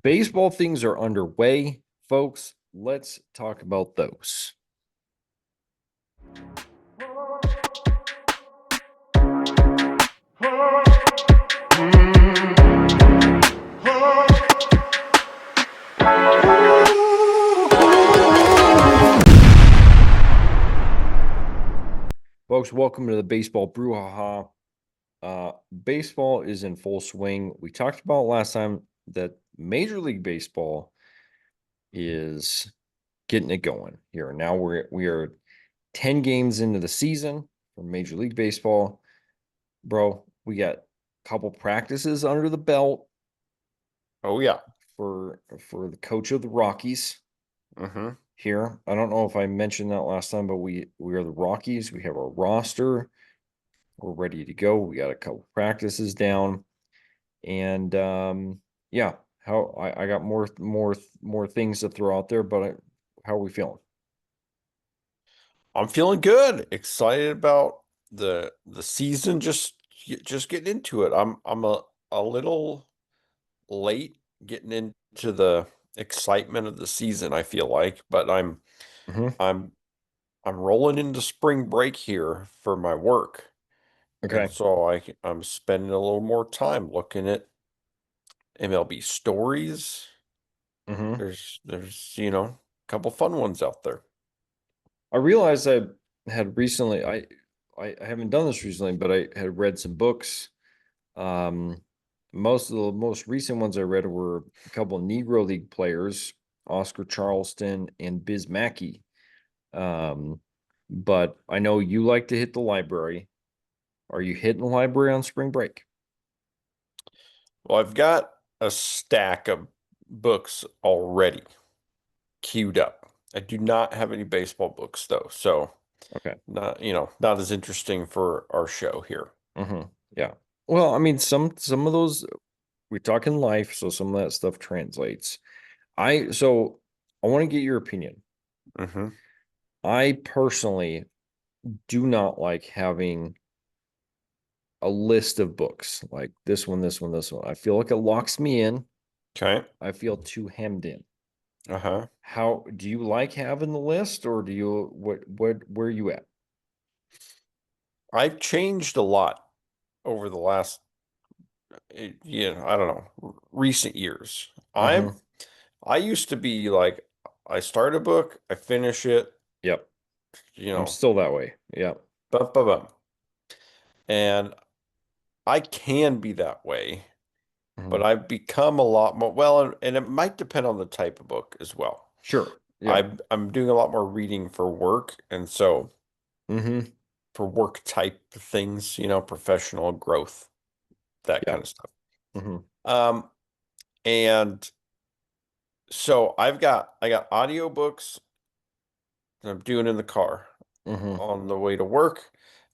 Baseball things are underway, folks. Let's talk about those. Folks, welcome to the Baseball Brewhaha. Baseball is in full swing. We talked about last time that Major League Baseball is getting it going here. Now we are 10 games into the season for Major League Baseball. Bro, we got a couple practices under the belt. Oh yeah. For the coach of the Rockies Mm-hmm. here. I don't know if I mentioned that last time, but we are the Rockies. We have our roster. We're ready to go. We got a couple practices down. And yeah, how I got more things to throw out there, but how are we feeling? I'm feeling good. Excited about the season. Just getting into it. I'm a little late getting into the excitement of the season, I feel like, but Mhm. I'm I'm rolling into spring break here for my work. And Okay. so I'm spending a little more time looking at MLB stories. Mhm. There's a couple fun ones out there. I realized I had recently, I haven't done this recently, but I had read some books. Um, most of the most recent ones I read were a couple of Negro League players, Oscar Charleston and Biz Mackey. Um, but I know you like to hit the library. Are you hitting the library on spring break? Well, I've got a stack of books already queued up. I do not have any baseball books though, so Okay. not as interesting for our show here. Yeah. Well, I mean, some of those we're talking life, so some of that stuff translates. So I want to get your opinion. Hmm. I personally do not like having a list of books like this one, this one, this one. I feel like it locks me in. Okay. I feel too hemmed in. Uh-huh. How do you like having the list, or do you what where are you at? I've changed a lot over the last, I don't know, recent years. Mm-hmm. I used to be like, I start a book, I finish it, Yep. you I'm know, still that way. Yep. bum, bum, bum. And I can be that way, Hmm. but I've become a lot more, well, and it might depend on the type of book as well. Sure. Yeah. I'm doing a lot more reading for work, and so Mm-hmm. for work type things, professional growth, that Yeah. kind of stuff. Mm-hmm. Um, and so I got audiobooks that I'm doing in the car Mm-hmm. on the way to work.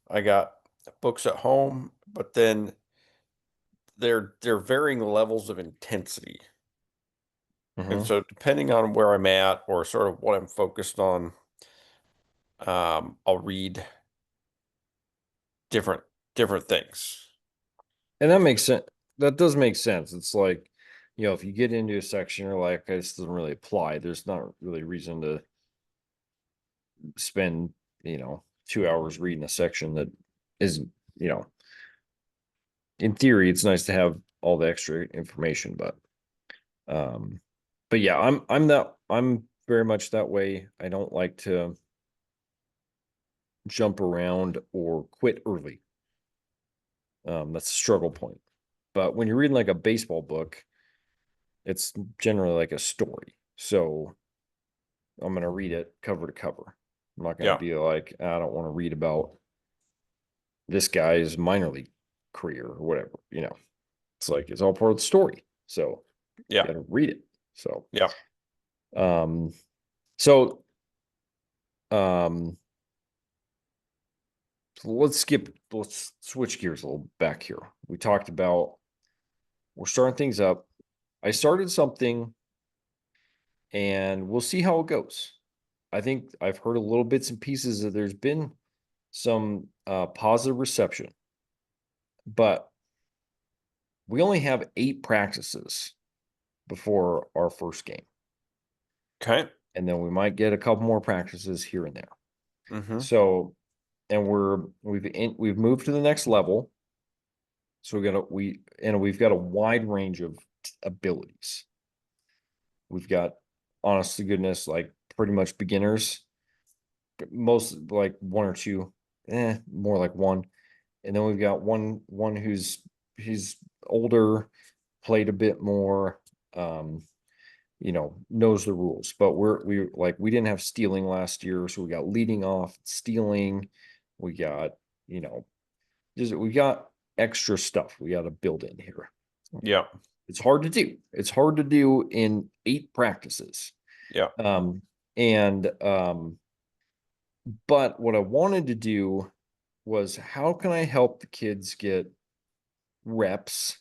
I got books at home, but then they're varying levels of intensity. And Mm-hmm. so depending on where I'm at or sort of what I'm focused on, I'll read different different things. And that makes sense. That does make sense. It's like, if you get into a section, you're like, okay, this doesn't really apply. There's not really reason to spend, 2 hours reading a section that isn't, you know, in theory, it's nice to have all the extra information, um, but yeah, I'm very much that way. I don't like to jump around or quit early. That's a struggle point. But when you're reading like a baseball book, it's generally like a story. So I'm going to read it cover to cover. I'm not going to Yeah. be like, I don't want to read about this guy's minor league career or whatever. It's like it's all part of the story. So Yeah. you got to read it. So, Yeah. um, so, um, let's switch gears a little back here. We talked about, we're starting things up. I started something and we'll see how it goes. I think I've heard a little bits and pieces that there's been some positive reception, but we only have 8 practices before our first game. Okay. And then we might get a couple more practices here and there. Mm-hmm. So, and we've moved to the next level. So we've got a wide range of abilities. We've got, honest to goodness, like pretty much beginners, most like one or two, more like one. And then we've got one he's older, played a bit more, um, knows the rules. But we didn't have stealing last year, so we got leading off, stealing, we got, you know, we got extra stuff we got to build in here. Yeah. It's hard to do. It's hard to do in 8 practices. Yeah. Um, and but what I wanted to do was, how can I help the kids get reps,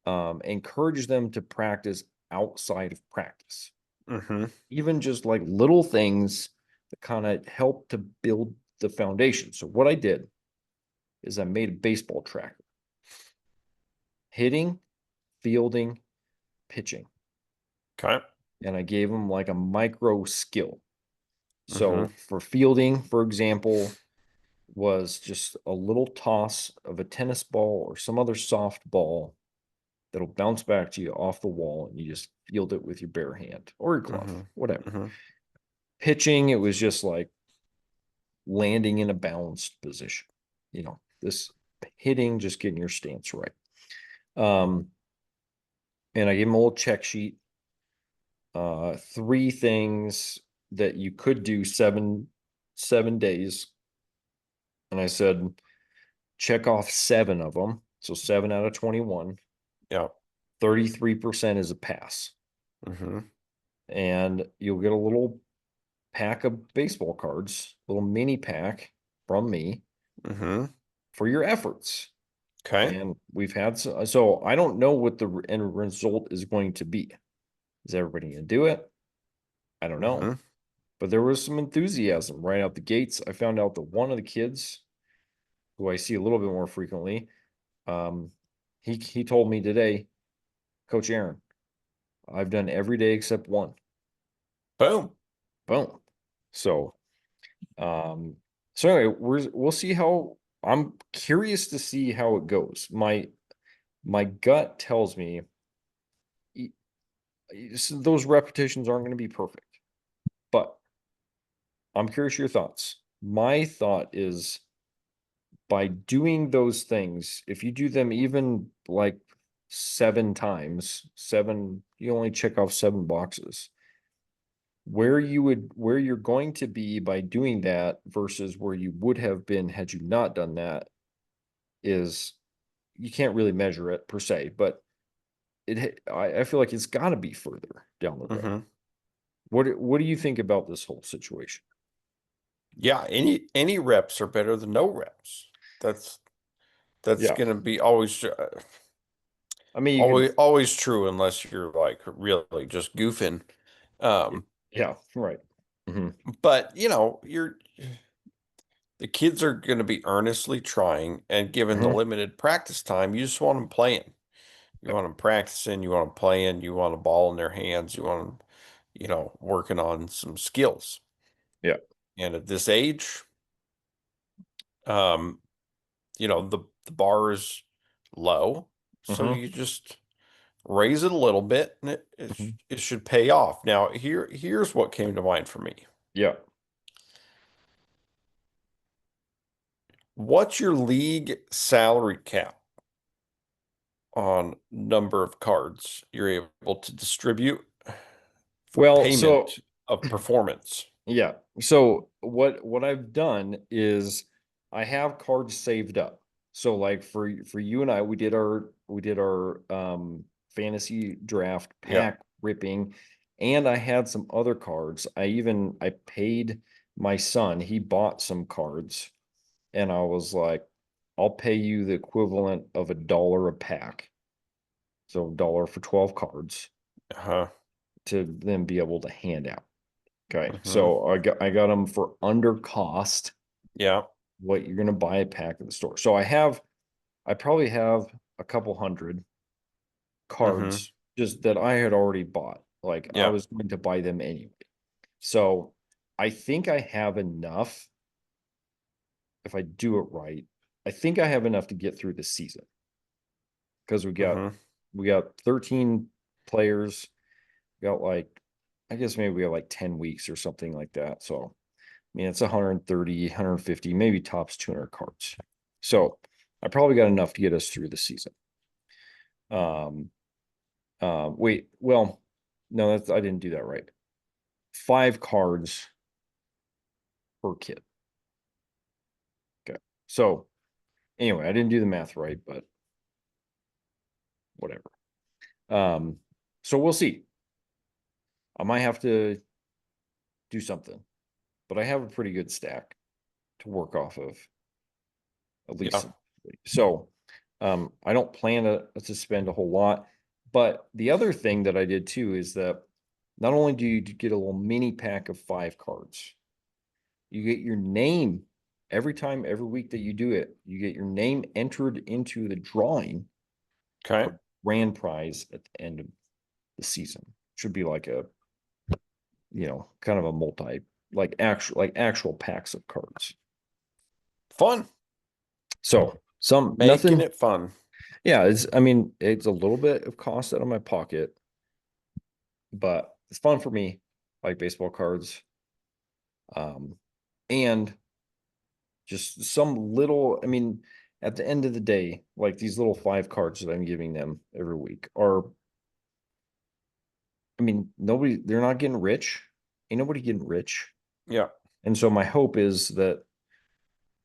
encourage them to practice outside of practice, Mm-hmm. even just like little things that kind of help to build the foundation. So what I did is I made a baseball tracker: hitting, fielding, pitching. Okay. And I gave them like a micro skill. Mm-hmm. So for fielding, for example, was just a little toss of a tennis ball or some other soft ball that'll bounce back to you off the wall, and you just field it with your bare hand or your glove, Mm-hmm. whatever. Mm-hmm. Pitching, it was just like landing in a balanced position. This hitting, just getting your stance right. And I gave him a little check sheet, 3 things that you could do 7 days. And I said, check off 7 of them. So 7 out of 21, Yeah. 33% is a pass. Mm-hmm. And you'll get a little pack of baseball cards, little mini pack from me Mm-hmm. for your efforts. Okay. And we've had so I don't know what the end result is going to be. Is everybody going to do it? I don't know. Mm-hmm. But there was some enthusiasm right out the gates. I found out that one of the kids, who I see a little bit more frequently, um, he told me today, Coach Aaron, I've done every day except one. Boom. Boom. So, um, so anyway, we'll see how. I'm curious to see how it goes. My gut tells me those repetitions aren't going to be perfect, but I'm curious your thoughts. My thought is, by doing those things, if you do them even like 7 times, you only check off 7 boxes. Where you're going to be by doing that versus where you would have been had you not done that, is, you can't really measure it per se, but I feel like it's got to be further down the road. Mm-hmm. What do you think about this whole situation? Yeah. Any reps are better than no reps. That's Yeah. gonna be always I mean, you could, always true unless you're like really just goofing. Um, yeah, right. Hmm. but the kids are going to be earnestly trying, and given the Hmm. limited practice time, you just want them playing. You want them practicing, you want them playing, you want a ball in their hands, you want them, working on some skills. Yeah. And at this age, um, the bar is low, so Hmm. you just raise it a little bit, and Hmm. it should pay off. Now, here's what came to mind for me. Yeah. What's your league salary cap on number of cards you're able to distribute for Well, so payment of performance? yeah. So what I've done is I have cards saved up. So like for you and I, we did our fantasy draft Yeah. pack ripping, and I had some other cards. I paid my son, he bought some cards, and I was like, I'll pay you the equivalent of $1 a pack. So $1 for 12 cards Uh-huh. to then be able to hand out. Okay. Hmm. So I got them for under cost Yeah. what you're gonna buy a pack at the store. So I probably have a couple hundred. Mhm. cards just that I had already bought. Like I Yeah. was going to buy them anyway. So I think I have enough if I do it right. I think I have enough to get through the season because Mhm. we got 13 players. We got like I guess maybe we got like 10 weeks or something like that. So I mean it's 130, 150, maybe tops 200 cards. So I probably got enough to get us through the season. Um wait, well, no, that's I didn't do that right. 5 cards per kid. Okay. So anyway, I didn't do the math right, but whatever. Um, so we'll see. I might have to do something, but I have a pretty good stack to work off of, at Yeah. least. So I don't plan to spend a whole lot. But the other thing that I did too is that not only do you get a little mini pack of 5 cards, you get your name every time, every week that you do it, you get your name entered into the drawing Okay. for grand prize at the end of the season. Should be like a, kind of a multi, like actual packs of cards. Fun. So some Making nothing, it fun. yeah, I mean, it's a little bit of cost out of my pocket, but it's fun for me, like baseball cards. Um, and just some little, I mean, at the end of the day, like these little 5 cards that I'm giving them every week are, I mean, they're not getting rich. Ain't nobody getting rich. Yeah. And so my hope is that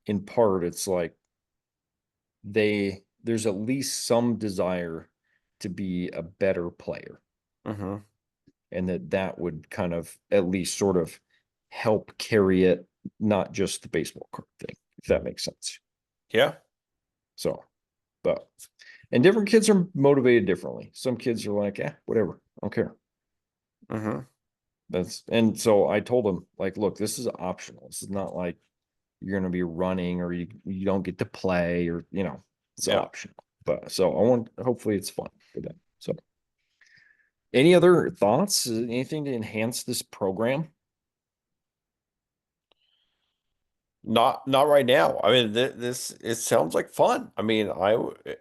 in part it's like there's at least some desire to be a better player, Mhm. and that would kind of at least sort of help carry it, not just the baseball card thing, if that makes sense. Yeah. So, but and different kids are motivated differently. Some kids are like, whatever, I don't care. Mhm. And so I told them, like, look, this is optional. This is not like you're going to be running or you don't get to play, or it's Yeah. optional. But so I want, hopefully it's fun for them. So any other thoughts? Anything to enhance this program? Not right now. I mean, this it sounds like fun. I mean,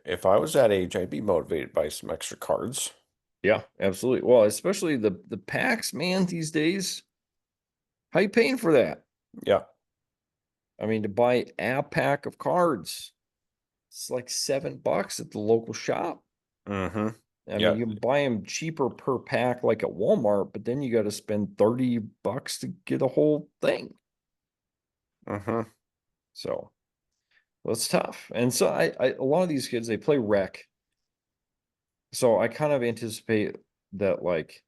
if I was that age, I'd be motivated by some extra cards. Yeah, absolutely. Well, especially the packs, man, these days. How you paying for that? Yeah. I mean, to buy a pack of cards, it's like $7 at the local shop. Mhm. I mean, Yeah. you can buy them cheaper per pack, like at Walmart, but then you got to spend $30 to get a whole thing. Mhm. So that's tough. And so a lot of these kids, they play rec. So I kind of anticipate that, like,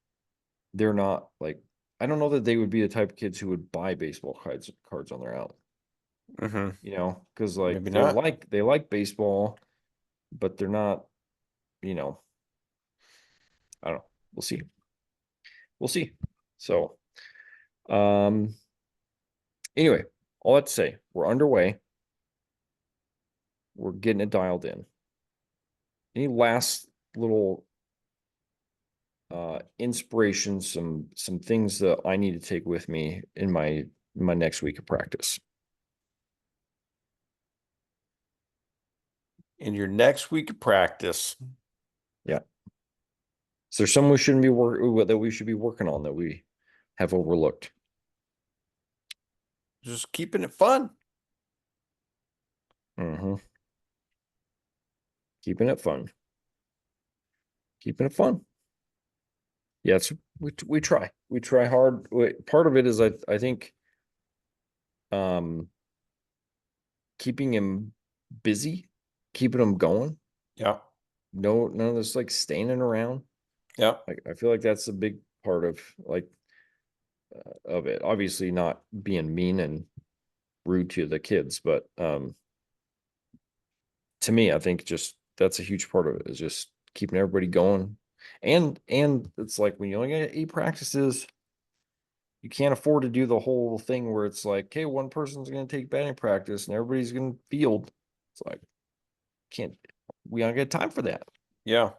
they're not like, I don't know that they would be the type of kids who would buy baseball cards on their own, Mhm. because like Maybe not. they like baseball, but they're not, you know, I don't know. We'll see. We'll see. So, um, anyway, all that to say, we're underway. We're getting it dialed in. Any last little inspiration, some things that I need to take with me in my next week of practice? In your next week of practice, Yeah. Is there something we shouldn't be that we should be working on that we have overlooked? just keeping it fun. Hmm. Keeping it fun. Keeping it fun. Yeah, we try. We try hard. Part of it is I think um keeping him busy, keeping him going. Yeah. No, none of this like standing around. Yeah. I feel like that's a big part of like of it. Obviously not being mean and rude to the kids, but to me, I think just that's a huge part of it, is just keeping everybody going. And it's like when you only get 8 practices, you can't afford to do the whole thing where it's like, okay, one person's going to take batting practice and everybody's going to field. It's like, can't we don't get time for that. Yeah.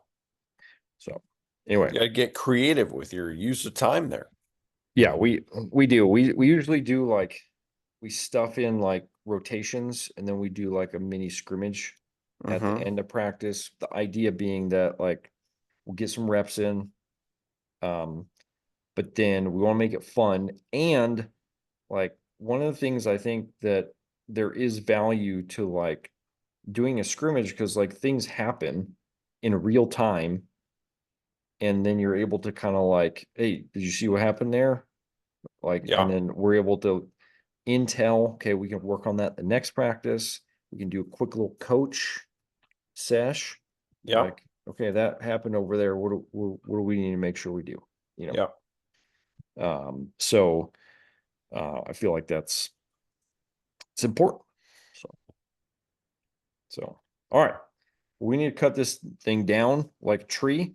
So anyway, You gotta get creative with your use of time there. yeah, we do. We usually do like we stuff in like rotations and then we do like a mini scrimmage at the Mhm. end of practice. The idea being that like we'll get some reps in. But then we want to make it fun. And like one of the things I think that there is value to like doing a scrimmage because like things happen in real time. And then you're able to kind of like, hey, did you see what happened there? Like, Yeah. and then we're able to intel, okay, we can work on that the next practice. We can do a quick little coach sesh. Yeah. Like, okay, that happened over there. What do we need to make sure we do? You know? Yeah. So I feel like it's important. So all right. We need to cut this thing down like a tree.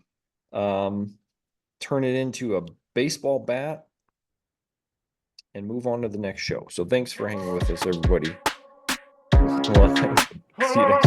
Turn it into a baseball bat and move on to the next show. So thanks for hanging with us, everybody. We'll see you next